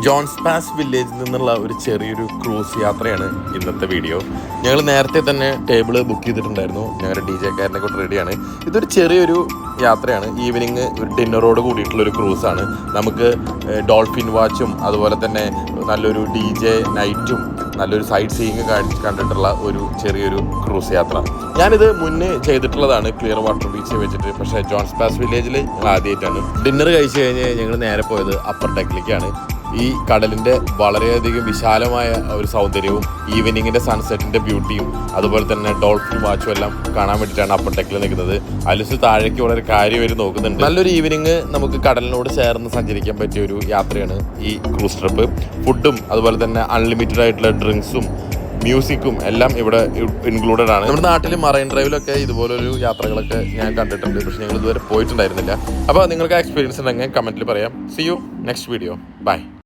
John's pass വില്ലേജിൽ നിന്നുള്ള ഒരു ചെറിയൊരു ക്രൂസ് യാത്രയാണ് ഇന്നത്തെ വീഡിയോ. ഞങ്ങൾ നേരത്തെ തന്നെ ടേബിൾ ബുക്ക് ചെയ്തിട്ടുണ്ടായിരുന്നു. ഞങ്ങളുടെ DJ കാരനെ കൊണ്ട് റെഡിയാണ്. ഇതൊരു ചെറിയൊരു യാത്രയാണ്. ഈവനിങ് ഒരു ഡിന്നറോട് കൂടിയിട്ടുള്ളൊരു ക്രൂസാണ്. നമുക്ക് ഡോൾഫിൻ വാച്ചും അതുപോലെ തന്നെ നല്ലൊരു DJ നൈറ്റും നല്ലൊരു സൈറ്റ് സീയിങ് കണ്ടിട്ടുള്ള ഒരു ചെറിയൊരു ക്രൂസ് യാത്ര. ഞാനിത് മുന്നേ ചെയ്തിട്ടുള്ളതാണ് ക്ലിയർ വാട്ടർ ബീച്ച് വെച്ചിട്ട്. പക്ഷേ ജോൺസ് പാസ് വില്ലേജിൽ ഞങ്ങൾ ആദ്യമായിട്ടാണ്. ഡിന്നർ കഴിച്ച് കഴിഞ്ഞ് ഞങ്ങൾ നേരെ പോയത് അപ്പർ ഡെക്കിലേക്കാണ്. ഈ കടലിൻ്റെ വളരെയധികം വിശാലമായ ഒരു സൗന്ദര്യവും ഈവനിങ്ങിൻ്റെ സൺസെറ്റിൻ്റെ ബ്യൂട്ടിയും അതുപോലെ തന്നെ ഡോൾഫിൻ വാച്ചും എല്ലാം കാണാൻ വേണ്ടിയിട്ടാണ് അപ്പർ ഡെക്കിൽ നിൽക്കുന്നത്. അലിസ് താഴേക്ക് വളരെ കാര്യം വരെ നോക്കുന്നുണ്ട്. നല്ലൊരു ഈവനിങ് നമുക്ക് കടലിനോട് ചേർന്ന് സഞ്ചരിക്കാൻ പറ്റിയ ഒരു യാത്രയാണ് ഈ ക്രൂസ് ട്രിപ്പ്. ഫുഡും അതുപോലെ തന്നെ അൺലിമിറ്റഡ് ആയിട്ടുള്ള ഡ്രിങ്ക്സും മ്യൂസിക്കും എല്ലാം ഇവിടെ ഇൻക്ലൂഡഡ് ആണ്. നമ്മുടെ നാട്ടിൽ മറൈൻ ഡ്രൈവിലൊക്കെ ഇതുപോലൊരു യാത്രകളൊക്കെ ഞാൻ കണ്ടിട്ടുണ്ട്, പക്ഷെ ഞങ്ങൾ ഇതുവരെ പോയിട്ടുണ്ടായിരുന്നില്ല. അപ്പോൾ നിങ്ങൾക്ക് എക്സ്പീരിയൻസ് ഉണ്ടെങ്കിൽ കമൻറ്റിൽ പറയാം. See you next video. By.